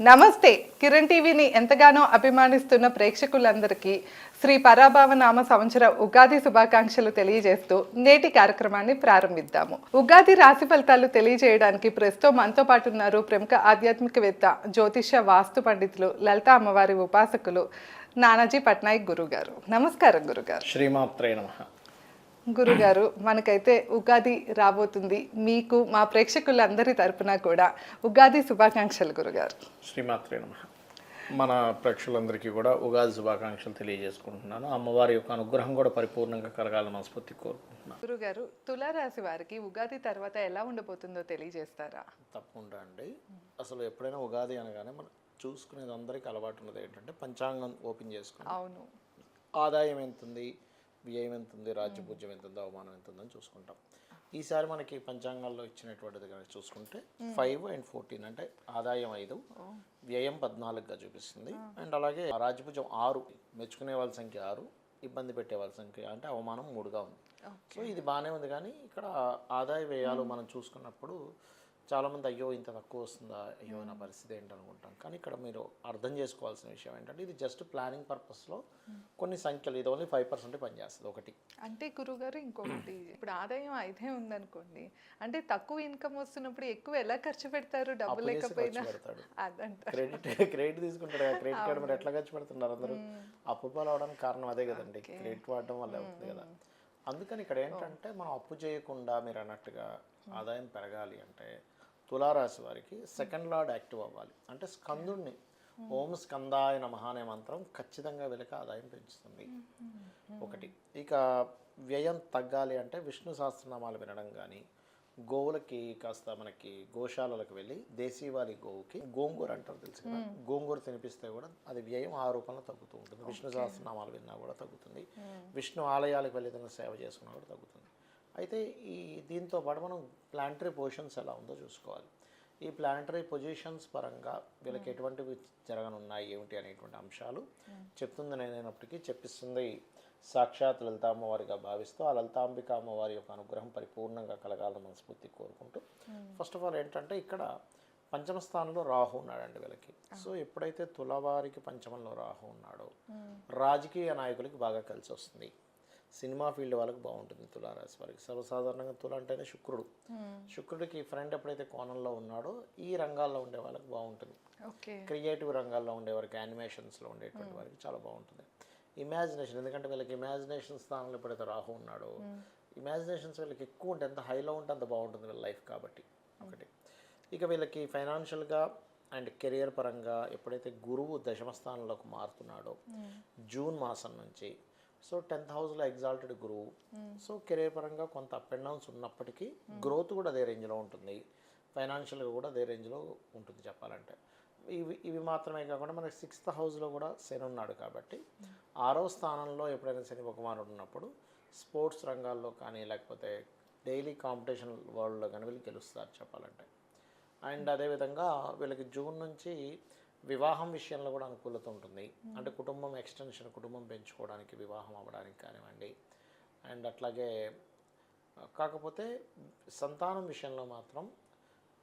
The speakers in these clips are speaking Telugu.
నమస్తే. కిరణ్ టీవీని ఎంతగానో అభిమానిస్తున్న ప్రేక్షకులందరికీ శ్రీ పరాభవనామ సంవత్సర ఉగాది శుభాకాంక్షలు తెలియజేస్తూ నేటి కార్యక్రమాన్ని ప్రారంభిద్దాము. ఉగాది రాశి ఫలితాలు తెలియజేయడానికి ప్రస్తుతం మనతో పాటు ఉన్నారు ప్రముఖ ఆధ్యాత్మికవేత్త, జ్యోతిష వాస్తు పండితులు, లలిత అమ్మవారి ఉపాసకులు నానాజీ పట్నాయక్ గురుగారు. నమస్కారం గురుగారు. శ్రీమాత్రే నమః. గురుగారు, మనకైతే ఉగాది రాబోతుంది. మీకు మా ప్రేక్షకులందరి తరపున కూడా ఉగాది శుభాకాంక్షలు గురుగారు. శ్రీమాత్రే నమః. మన ప్రేక్షకులందరికీ కూడా ఉగాది శుభాకాంక్షలు తెలియజేసుకుంటున్నాను. అమ్మవారి యొక్క అనుగ్రహం కూడా పరిపూర్ణంగా కలగాలని మనస్ఫూర్తి కోరుకుంటున్నాను. గురుగారు, తులారాశి వారికి ఉగాది తర్వాత ఎలా ఉండబోతుందో తెలియజేస్తారా? తప్పకుండా అండి. అసలు ఎప్పుడైనా ఉగాది అనగానే మనం చూసుకునేది అందరికీ అలవాటు ఉన్నది ఏంటంటే పంచాంగం ఓపెన్ చేసుకుని అవును, ఆదాయం ఎంతుంది, వ్యయం ఎంత ఉంది, రాజ్యపూజ్యం ఎంత ఉంది, అవమానం ఎంత ఉందని చూసుకుంటాం. ఈసారి మనకి పంచాంగాల్లో ఇచ్చినటువంటిది కనుక చూసుకుంటే 5 and 14 అంటే ఆదాయం 5, వ్యయం 14గా చూపిస్తుంది. అండ్ అలాగే రాజ్యపూజ్యం 6, మెచ్చుకునే వాళ్ళ సంఖ్య 6, ఇబ్బంది పెట్టే వాళ్ళ సంఖ్య అంటే అవమానం 3గా ఉంది. సో ఇది బాగానే ఉంది. కానీ ఇక్కడ ఆదాయ వ్యయాలు మనం చూసుకున్నప్పుడు చాలామంది అయ్యో ఇంత తక్కువ వస్తుందా, అయ్యో నా పరిస్థితి ఏంటి అనుకుంటాం. కానీ ఇక్కడ మీరు అర్థం చేసుకోవాల్సిన విషయం ఏంటంటే ఇది జస్ట్ ప్లానింగ్ పర్పస్లో కొన్ని సంఖ్యలు, ఇది ఓన్లీ 5% పనిచేస్తుంది. ఒకటి అంటే గురుగారు, ఇంకొకటి ఇప్పుడు ఆదాయం 5 ఉందనుకోండి, అంటే తక్కువ ఇన్కమ్ వస్తున్నప్పుడు ఎక్కువ ఎలా ఖర్చు పెడతారు? డబ్బు లేకపోయినా క్రెడిట్ తీసుకుంటారు కదా, క్రెడిట్ కార్డు మరి ఎట్లా ఖర్చు పెడుతున్నారు అందరూ? అప్పు పాలు అవడానికి కారణం అదే కదండి, క్రెడిట్ వాడడం వల్ల అవుతుంది కదా. అందుకని ఇక్కడ ఏంటంటే మనం అప్పు చేయకుండా మీరు అన్నట్టుగా ఆదాయం పెరగాలి అంటే తులారాశి వారికి సెకండ్ లార్డ్ యాక్టివ్ అవ్వాలి. అంటే స్కందుడిని ఓం స్కందాయ నమః అనే మంత్రం ఖచ్చితంగా వీళ్ళకి ఆదాయం పెంచుతుంది. ఒకటి. ఇక వ్యయం తగ్గాలి అంటే విష్ణు సహస్రనామాలు వినడం కానీ, గోవులకి కాస్త మనకి గోశాలలకు వెళ్ళి దేశీవాలి గోవుకి గోంగూర అంటారు తెలుసు కదా, గోంగూర తినిపిస్తే కూడా అది వ్యయం ఆ రూపంలో తగ్గుతూ ఉంటుంది. విష్ణు సహస్రనామాలు విన్నా కూడా తగ్గుతుంది. విష్ణు ఆలయాలకు వెళ్ళి ఏదైనా సేవ చేసుకున్నా కూడా తగ్గుతుంది. అయితే ఈ దీంతో పాటు మనం ప్లానటరీ పొజిషన్స్ ఎలా ఉందో చూసుకోవాలి. ఈ ప్లానటరీ పొజిషన్స్ పరంగా వీళ్ళకి ఎటువంటివి జరగనున్నాయి ఏమిటి అనేటువంటి అంశాలు చెప్తుంది నేనైనప్పటికీ చెప్పిస్తుంది సాక్షాత్ లలిత అమ్మవారిగా భావిస్తూ ఆ లలితాంబిక అమ్మవారి యొక్క అనుగ్రహం పరిపూర్ణంగా కలగాలని మనస్ఫూర్తి కోరుకుంటూ, ఫస్ట్ ఆఫ్ ఆల్ ఏంటంటే ఇక్కడ పంచమ స్థానంలో రాహు ఉన్నాడండి వీళ్ళకి. సో ఎప్పుడైతే తులవారికి పంచమంలో రాహు ఉన్నాడో రాజకీయ నాయకులకి బాగా కలిసి వస్తుంది. సినిమా ఫీల్డ్ వాళ్ళకి బాగుంటుంది తులారాశి వారికి. సర్వసాధారణంగా తుల అంటేనే శుక్రుడు. శుక్రుడికి ఫ్రెండ్ ఎప్పుడైతే కోణంలో ఉన్నాడో ఈ రంగాల్లో ఉండే వాళ్ళకి బాగుంటుంది. క్రియేటివ్ రంగాల్లో ఉండేవారికి, యానిమేషన్స్లో ఉండేటువంటి వారికి చాలా బాగుంటుంది. ఇమాజినేషన్, ఎందుకంటే వీళ్ళకి ఇమాజినేషన్ స్థానంలో ఎప్పుడైతే రాహు ఉన్నాడో ఇమాజినేషన్స్ వీళ్ళకి ఎక్కువ ఉంటే, ఎంత హైలో ఉంటే అంత బాగుంటుంది వీళ్ళ లైఫ్ కాబట్టి. ఒకటి. ఇక వీళ్ళకి ఫైనాన్షియల్గా అండ్ కెరియర్ పరంగా ఎప్పుడైతే గురువు దశమ స్థానంలోకి మారుతున్నాడో జూన్ మాసం నుంచి, సో 10th హౌస్లో ఎగ్జాల్టెడ్ గురువు. సో కెరీర్ పరంగా కొంత అప్ అండ్ డౌన్స్ ఉన్నప్పటికీ గ్రోత్ కూడా అదే రేంజ్లో ఉంటుంది, ఫైనాన్షియల్గా కూడా అదే రేంజ్లో ఉంటుంది చెప్పాలంటే. ఇవి మాత్రమే కాకుండా మనకి 6th హౌస్లో కూడా శని ఉన్నాడు కాబట్టి 6వ స్థానంలో ఎప్పుడైనా శని భగవానుడు ఉన్నప్పుడు స్పోర్ట్స్ రంగాల్లో కానీ లేకపోతే డైలీ కాంపిటీషన్ వరల్డ్లో కానీ వీళ్ళు గెలుస్తారు చెప్పాలంటే. అండ్ అదేవిధంగా వీళ్ళకి జూన్ నుంచి వివాహం విషయంలో కూడా అనుకూలత ఉంటుంది. అంటే కుటుంబం ఎక్స్టెన్షన్, కుటుంబం పెంచుకోవడానికి, వివాహం అవ్వడానికి కానివ్వండి. అండ్ అట్లాగే కాకపోతే సంతానం విషయంలో మాత్రం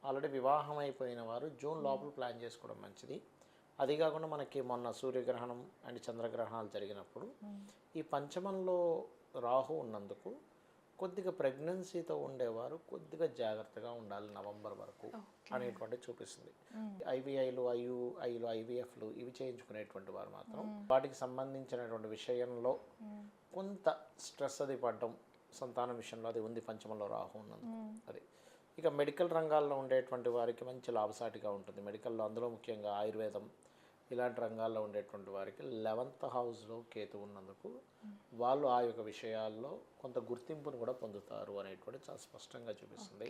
ఆల్రెడీ వివాహం అయిపోయిన వారు జూన్ లోపల ప్లాన్ చేసుకోవడం మంచిది. అది కాకుండా మనకి మొన్న సూర్యగ్రహణం అండ్ చంద్రగ్రహణాలు జరిగినప్పుడు ఈ పంచమంలో రాహు ఉన్నందుకు కొద్దిగా ప్రెగ్నెన్సీతో ఉండేవారు కొద్దిగా జాగ్రత్తగా ఉండాలి నవంబర్ వరకు అనేటువంటి చూపిస్తుంది. ఐవీఐలు, ఐవీఎఫ్లు ఇవి చేయించుకునేటువంటి వారు మాత్రం వాటికి సంబంధించినటువంటి విషయంలో కొంత స్ట్రెస్ అది పడడం సంతానం విషయంలో అది ఉంది పంచమంలో రాహు ఉన్నందుకు. అది. ఇక మెడికల్ రంగాల్లో ఉండేటువంటి వారికి మంచి లాభసాటిగా ఉంటుంది. మెడికల్లో అందులో ముఖ్యంగా ఆయుర్వేదం ఇలాంటి రంగాల్లో ఉండేటువంటి వారికి 11th హౌస్లో కేతు ఉన్నందుకు వాళ్ళు ఆ యొక్క విషయాల్లో కొంత గుర్తింపును కూడా పొందుతారు అనేటువంటి చాలా స్పష్టంగా చూపిస్తుంది.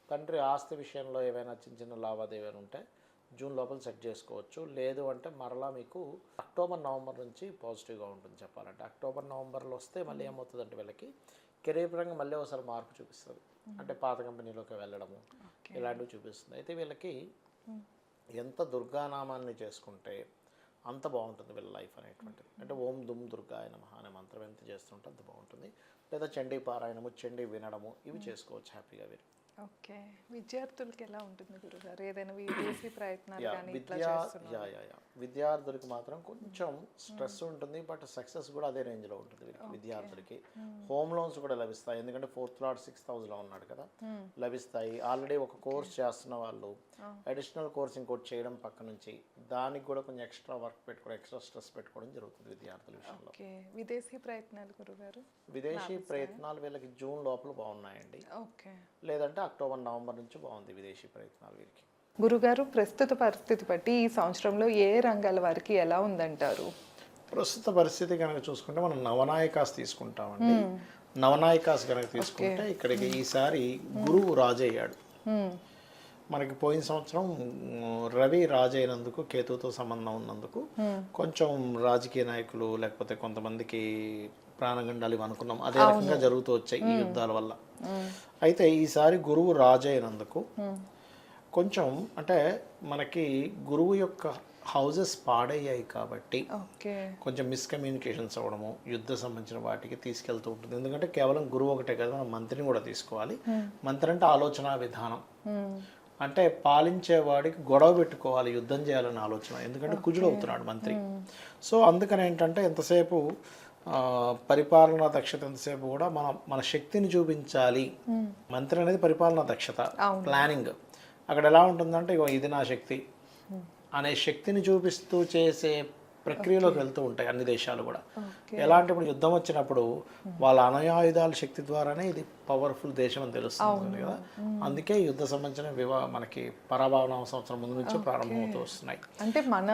తండ్రి ఆస్తి విషయంలో ఏవైనా చిన్న చిన్న లావాదేవీలు ఉంటే జూన్ లోపల సెట్ చేసుకోవచ్చు. లేదు అంటే మరలా మీకు అక్టోబర్ నవంబర్ నుంచి పాజిటివ్గా ఉంటుంది చెప్పాలంటే. అక్టోబర్ నవంబర్లో వస్తే మళ్ళీ ఏమవుతుందంటే వీళ్ళకి కెరీర్ పరంగా మళ్ళీ ఒకసారి మార్పు చూపిస్తుంది. అంటే పాత కంపెనీలోకి వెళ్ళడము ఇలాంటివి చూపిస్తుంది. అయితే వీళ్ళకి ఎంత దుర్గానామాన్ని చేసుకుంటే అంత బాగుంటుంది వీళ్ళ లైఫ్ అనేటువంటిది. అంటే ఓం దుమ్ దుర్గాయ నమః అనే మంత్రం ఎంత చేస్తుంటే అంత బాగుంటుంది. లేదా చండీ పారాయణము, చండీ వినడము ఇవి చేసుకోవచ్చు హ్యాపీగా వీరు. ఓకే. విద్యార్థులకి ఎలా ఉంటుంది గురుగారు? ఏదైనా విదేశీ ప్రయత్నాలు కానీ ఇట్లా విద్యా చేస్తున్నారు? విద్యార్థులకి మాత్రం కొంచెం స్ట్రెస్ ఉంటుంది, బట్ సక్సెస్ కూడా అదే రేంజ్లో ఉంటుంది విద్యార్థులకి. హోమ్ లోన్స్ కూడా లభిస్తాయి, ఎందుకంటే 4th లాట్ 6th హౌస్లో ఉన్నాడు కదా, లభిస్తాయి. ఆల్రెడీ ఒక కోర్స్ చేస్తున్న వాళ్ళు అడిషనల్ కోర్స్ ఇంకోటి చేయడం పక్క నుంచి దానికి కూడా కొంచెం ఎక్స్ట్రా వర్క్ పెట్టుకోవడం, ఎక్స్ట్రా స్ట్రెస్ పెట్టుకోవడం జరుగుతుంది విద్యార్థుల విషయంలో. ఓకే. విదేశీ ప్రయత్నాలు గురుగారు? విదేశీ ప్రయత్నాలు వీళ్ళకి జూన్ లోపల బాగున్నాయండి, ఓకే. లేదంటే అక్టోబర్ నవంబర్ నుంచి బాగుంది విదేశీ ప్రయత్నాలు వీరికి. గురుగారు, ప్రస్తుత పరిస్థితి బట్టి ఈ సంవత్సరంలో ఏ రంగాల వారికి ఎలా ఉందంటారు? ప్రస్తుత పరిస్థితి కనుక చూసుకుంటే మనం నవనాయకాస్ తీసుకుంటామండి. నవనాయకాస్ కనుక తీసుకుంటే ఇక్కడికి ఈసారి గురువు రాజు అయ్యాడు. మనకి పోయిన సంవత్సరం రవి రాజు అయినందుకు, కేతుతో సంబంధం ఉన్నందుకు కొంచెం రాజకీయ నాయకులు లేకపోతే కొంతమందికి ప్రాణగండాలు ఇవి అనుకున్నాం, అదే రకంగా జరుగుతూ వచ్చాయి ఈ యుద్ధాల వల్ల. అయితే ఈసారి గురువు రాజు అయినందుకు కొంచెం అంటే మనకి గురువు యొక్క హౌజెస్ పాడయ్యాయి కాబట్టి కొంచెం మిస్కమ్యూనికేషన్స్ అవ్వడము, యుద్ధ సంబంధించిన వాటికి తీసుకెళ్తూ ఉంటుంది. ఎందుకంటే కేవలం గురువు ఒకటే కదా, మనం మంత్రిని కూడా తీసుకోవాలి. మంత్రి అంటే ఆలోచన విధానం, అంటే పాలించేవాడికి గొడవ పెట్టుకోవాలి, యుద్ధం చేయాలనే ఆలోచన. ఎందుకంటే కుజుడు అవుతున్నాడు మంత్రి. సో అందుకని ఏంటంటే ఎంతసేపు పరిపాలనా దక్షత, ఎంతసేపు కూడా మన శక్తిని చూపించాలి. మంత్రి అనేది పరిపాలనా దక్షత, ప్లానింగ్. అక్కడ ఎలా ఉంటుందంటే ఇది నా శక్తి అనే శక్తిని చూపిస్తూ చేసే ప్రక్రియలోకి వెళ్తూ ఉంటాయి అన్ని దేశాలు కూడా. ఎలాంటి ఇప్పుడు యుద్ధం వచ్చినప్పుడు వాళ్ళ అణయాయుధాల శక్తి ద్వారానే ఇది పవర్ఫుల్ దేశం అని తెలుస్తుంది కదా. అందుకే యుద్ధ సంబంధించిన మనకి పరాభవనామ సంవత్సరం ముందు నుంచి ప్రారంభమవుతూ వస్తున్నాయి. అంటే మన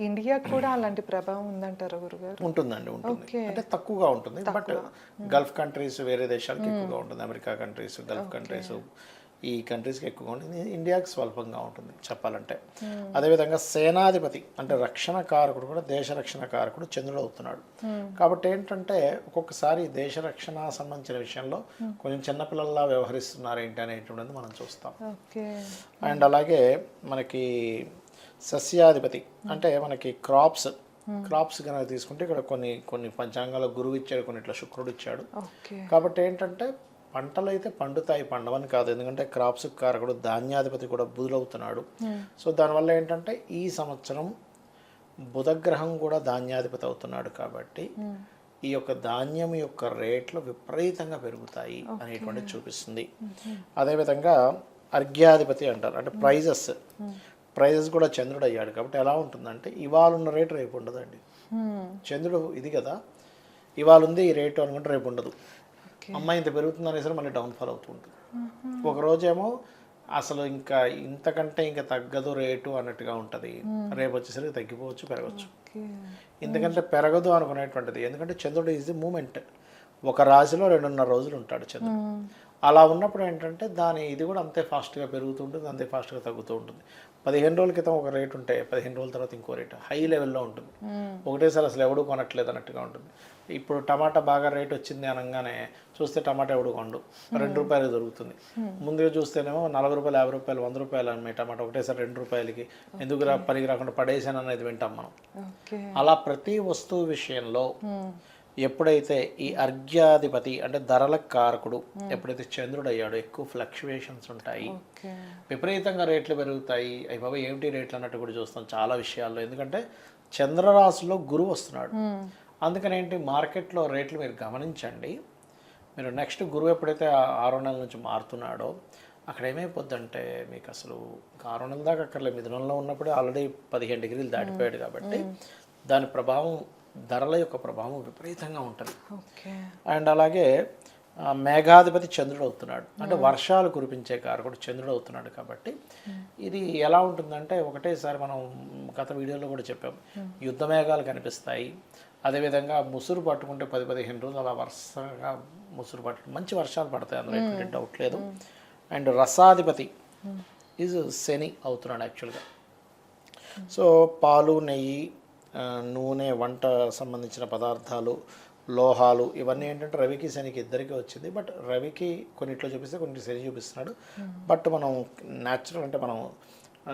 ఇండియా కూడా అలాంటి ప్రభావం ఉందంటారా గురుగారు? ఉంటుందండి, ఉంటుంది. అంటే తక్కువగా ఉంటుంది, బట్ గల్ఫ్ కంట్రీస్ వేరే దేశాలకు ఎక్కువగా ఉంటుంది. అమెరికా కంట్రీస్, గల్ఫ్ కంట్రీస్, ఈ కంట్రీస్కి ఎక్కువగా ఉంటుంది. ఇండియాకి స్వల్పంగా ఉంటుంది చెప్పాలంటే. అదేవిధంగా సేనాధిపతి అంటే రక్షణ కారకుడు కూడా, దేశ రక్షణ కారకుడు చంద్రుడు అవుతున్నాడు. కాబట్టి ఏంటంటే ఒక్కొక్కసారి దేశ రక్షణ సంబంధించిన విషయంలో కొంచెం చిన్నపిల్లల్లా వ్యవహరిస్తున్నారు ఏంటి అనేటువంటిది మనం చూస్తాం. అండ్ అలాగే మనకి సస్యాధిపతి అంటే మనకి క్రాప్స్ కనుక తీసుకుంటే ఇక్కడ కొన్ని పంచాంగాల గురువు ఇచ్చాడు, కొన్ని ఇట్లా శుక్రుడు ఇచ్చాడు. కాబట్టి ఏంటంటే పంటలు అయితే పండుతాయి, పండవని కాదు. ఎందుకంటే క్రాప్స్ కారకుడు ధాన్యాధిపతి కూడా బుధులవుతున్నాడు. సో దానివల్ల ఏంటంటే ఈ సంవత్సరం బుధగ్రహం కూడా ధాన్యాధిపతి అవుతున్నాడు. కాబట్టి ఈ యొక్క ధాన్యం యొక్క రేట్లు విపరీతంగా పెరుగుతాయి అనేటువంటిది చూపిస్తుంది. అదేవిధంగా అర్ఘ్యాధిపతి అంటారు, అంటే ప్రైజెస్ కూడా చంద్రుడు అయ్యాడు. కాబట్టి ఎలా ఉంటుందంటే ఇవాళ ఉన్న రేటు రేపు ఉండదండి. చంద్రుడు ఇది కదా, ఇవాళ ఉంది ఈ రేటు అనుకుంటే రేపు ఉండదు. అమ్మాయి ఇంత పెరుగుతుంది అనేసరి మళ్ళీ డౌన్ఫాల్ అవుతూ ఉంటుంది. ఒకరోజేమో అసలు ఇంకా ఇంతకంటే ఇంకా తగ్గదు రేటు అన్నట్టుగా ఉంటుంది, రేపు వచ్చేసరికి తగ్గిపోవచ్చు, పెరగచ్చు. ఎందుకంటే పెరగదు అనుకునేటువంటిది, ఎందుకంటే చంద్రుడు ఈజ్ ది మూమెంట్. ఒక రాశిలో 2.5 రోజులు ఉంటాడు చంద్రుడు. అలా ఉన్నప్పుడు ఏంటంటే ఇది కూడా అంతే ఫాస్ట్గా పెరుగుతూ ఉంటుంది, అంతే ఫాస్ట్గా తగ్గుతూ ఉంటుంది. 15 రోజుల క్రితం ఒక రేట్ ఉంటే 15 రోజుల తర్వాత ఇంకో రేట్ హై లెవెల్లో ఉంటుంది. ఒకటేసారి అసలు ఎవడు కొనట్లేదు అన్నట్టుగా ఉంటుంది. ఇప్పుడు టమాటా బాగా రేట్ వచ్చింది అనగానే చూస్తే టమాటా ఎవడు కొండు, 2 రూపాయలు దొరుకుతుంది. ముందుగా చూస్తేనేమో 40 రూపాయలు, 50 రూపాయలు, 100 రూపాయలు అమ్మే టమాటా ఒకటేసారి 2 రూపాయలకి ఎందుకు పనికి రాకుండా పడేసాను అనేది వింటాం మనం. అలా ప్రతి వస్తువు విషయంలో ఎప్పుడైతే ఈ అర్ఘ్యాధిపతి అంటే ధరల కారకుడు ఎప్పుడైతే చంద్రుడు అయ్యాడో ఎక్కువ ఫ్లక్చువేషన్స్ ఉంటాయి, విపరీతంగా రేట్లు పెరుగుతాయి. అవి బాబా ఏమిటి రేట్లు అన్నట్టు కూడా చూస్తాం చాలా విషయాల్లో. ఎందుకంటే చంద్రరాశిలో గురువు వస్తున్నాడు. అందుకని ఏంటి మార్కెట్లో రేట్లు మీరు గమనించండి. మీరు నెక్స్ట్ గురువు ఎప్పుడైతే 6 నెలల నుంచి మారుతున్నాడో అక్కడ ఏమైపోద్దంటే మీకు అసలు 6 నెలల దాకా అక్కర్లేదు, మిథునంలో ఉన్నప్పుడే ఆల్రెడీ 15 డిగ్రీలు దాటిపోయాడు. కాబట్టి దాని ప్రభావం, ధరల యొక్క ప్రభావం విపరీతంగా ఉంటుంది. అండ్ అలాగే మేఘాధిపతి చంద్రుడు అవుతున్నాడు, అంటే వర్షాలు కురిపించే కారకుడు చంద్రుడు అవుతున్నాడు. కాబట్టి ఇది ఎలా ఉంటుందంటే ఒకటేసారి మనం గత వీడియోలో కూడా చెప్పాం, యుద్ధ మేఘాలు కనిపిస్తాయి. అదేవిధంగా ముసురు పట్టుకుంటే 10-15 రోజులు అలా వరుసగా ముసురు పట్టు మంచి వర్షాలు పడతాయి, అందులో ఎటువంటి డౌట్ లేదు. అండ్ రసాధిపతి ఈజ్ శని అవుతున్నాడు యాక్చువల్గా. సో పాలు, నెయ్యి, నూనె, వంట సంబంధించిన పదార్థాలు, లోహాలు ఇవన్నీ ఏంటంటే రవికి శనికి ఇద్దరికి వచ్చింది. బట్ రవికి కొన్నిట్లో చూపిస్తే కొన్ని శని చూపిస్తున్నాడు. బట్ మనం న్యాచురల్ అంటే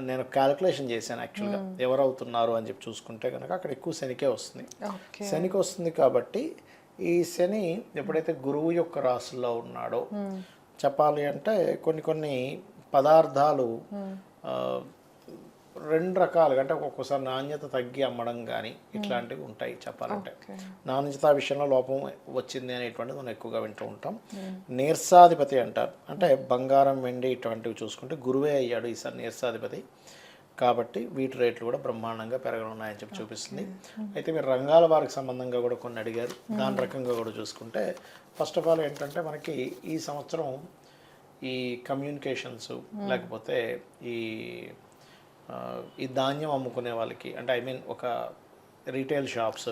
నేను క్యాలిక్యులేషన్ చేశాను యాక్చువల్గా ఎవరు అవుతున్నారు అని చెప్పి చూసుకుంటే కనుక అక్కడ ఎక్కువ శనికే వస్తుంది. శనికి వస్తుంది కాబట్టి ఈ శని ఎప్పుడైతే గురువు యొక్క రాశుల్లో ఉన్నాడో చెప్పాలి అంటే కొన్ని పదార్థాలు రెండు రకాలుగా అంటే ఒక్కొక్కసారి నాణ్యత తగ్గి అమ్మడం కానీ ఇట్లాంటివి ఉంటాయి చెప్పాలంటే. నాణ్యత విషయంలో లోపం వచ్చింది అనేటువంటిది మనం ఎక్కువగా వింటూ ఉంటాం. నీర్సాధిపతి అంటారు, అంటే బంగారం వెండి ఇటువంటివి చూసుకుంటే గురువే అయ్యాడు ఈసారి నీర్సాధిపతి, కాబట్టి వీటి రేట్లు కూడా బ్రహ్మాండంగా పెరగనున్నాయని చెప్పి చూపిస్తుంది. అయితే మీరు రంగాల వారికి సంబంధంగా కూడా కొన్ని అడిగారు, దాని రకంగా కూడా చూసుకుంటే ఫస్ట్ ఆఫ్ ఆల్ ఏంటంటే మనకి ఈ సంవత్సరం ఈ కమ్యూనికేషన్స్ లేకపోతే ఈ ధాన్యం అమ్ముకునే వాళ్ళకి అంటే ఐ మీన్ ఒక రీటైల్ షాప్స్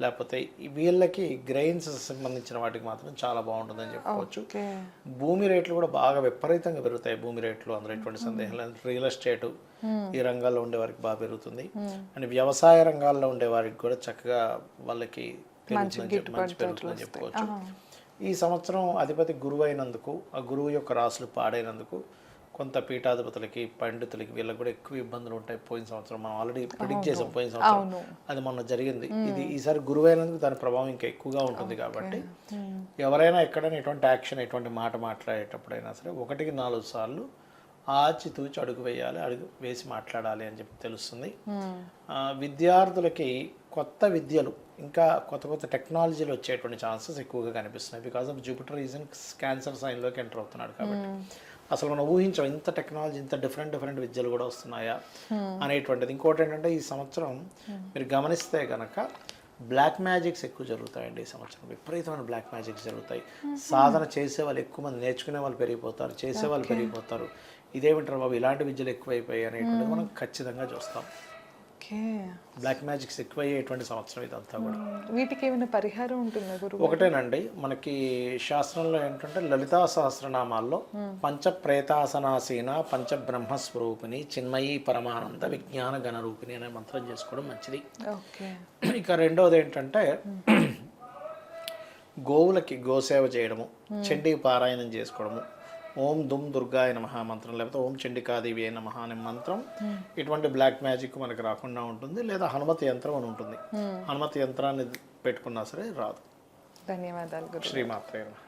లేకపోతే వీళ్ళకి గ్రెయిన్స్ సంబంధించిన వాటికి మాత్రం చాలా బాగుంటుందని చెప్పుకోవచ్చు. భూమి రేట్లు కూడా బాగా విపరీతంగా పెరుగుతాయి, భూమి రేట్లు అందులో ఎటువంటి సందేహం లేదు. రియల్ ఎస్టేట్ ఈ రంగాల్లో ఉండే వారికి బాగా పెరుగుతుంది, అండ్ వ్యవసాయ రంగాల్లో ఉండే వారికి కూడా చక్కగా వాళ్ళకి మంచి పెరుగుతుందని చెప్పుకోవచ్చు. ఈ సంవత్సరం అధిపతి గురువు అయినందుకు ఆ గురువు యొక్క రాసులు పాడైనందుకు కొంత పీఠాధిపతులకి పండితులకి వీళ్ళకి కూడా ఎక్కువ ఇబ్బందులు ఉంటాయి. పోయిన సంవత్సరం మనం ఆల్రెడీ ప్రిడిక్ట్ చేసాం, పోయిన సంవత్సరం అది మొన్న జరిగింది. ఇది ఈసారి గురువు అయినందుకు దాని ప్రభావం ఇంకా ఎక్కువగా ఉంటుంది. కాబట్టి ఎవరైనా ఎక్కడైనా ఎటువంటి యాక్షన్ ఎటువంటి మాట మాట్లాడేటప్పుడైనా సరే 1-4 సార్లు ఆచితూచి అడుగు వేయాలి, అడుగు వేసి మాట్లాడాలి అని చెప్పి తెలుస్తుంది. విద్యార్థులకి కొత్త విద్యలు ఇంకా కొత్త టెక్నాలజీలు వచ్చేటువంటి ఛాన్సెస్ ఎక్కువగా కనిపిస్తున్నాయి. Because of Jupiter is in Cancer సైన్లోకి ఎంటర్ అవుతున్నాడు కాబట్టి అసలు మనం ఊహించాం ఇంత టెక్నాలజీ ఇంత డిఫరెంట్ విద్యలు కూడా వస్తున్నాయా అనేటువంటిది. ఇంకోటి ఏంటంటే ఈ సంవత్సరం మీరు గమనిస్తే కనుక బ్లాక్ మ్యాజిక్స్ ఎక్కువ జరుగుతాయండి. ఈ సంవత్సరం విపరీతమైన బ్లాక్ మ్యాజిక్స్ జరుగుతాయి. సాధన చేసే వాళ్ళు ఎక్కువ మంది, నేర్చుకునే వాళ్ళు పెరిగిపోతారు, చేసే వాళ్ళు పెరిగిపోతారు. ఇదేమిటారు బాబు ఇలాంటి విద్యలు ఎక్కువైపోయాయి అనేటువంటిది మనం ఖచ్చితంగా చూస్తాం. బ్లాక్ మ్యాజిక్స్ ఎక్కువయ్యేటువంటి సంవత్సరం ఇదంతా కూడా. వీటికి ఏమైనా పరిహారం ఉంటుందా గురువు? ఒకటేనండి, మనకి శాస్త్రంలో ఏంటంటే లలితా సహస్రనామాల్లో పంచప్రేతాసనాసీన పంచబ్రహ్మస్వరూపిణి చిన్మయీ పరమానంద విజ్ఞాన గణరూపిణి అనే మంత్రం చేసుకోవడం మంచిది. ఇక రెండవది ఏంటంటే గోవులకి గోసేవ చేయడము, చండీ పారాయణం చేసుకోవడము, ఓం దుమ్ దుర్గాయ నమః మంత్రం లేకపోతే ఓం చండికాదేవి అయి నమః అనే మంత్రం ఇటువంటి బ్లాక్ మ్యాజిక్ మనకు రాకుండా ఉంటుంది. లేదా హనుమతి యంత్రం అని ఉంటుంది, హనుమతి యంత్రాన్ని పెట్టుకున్నా సరే రాదు. ధన్యవాదాలు గురు. శ్రీమాత్రే నమః.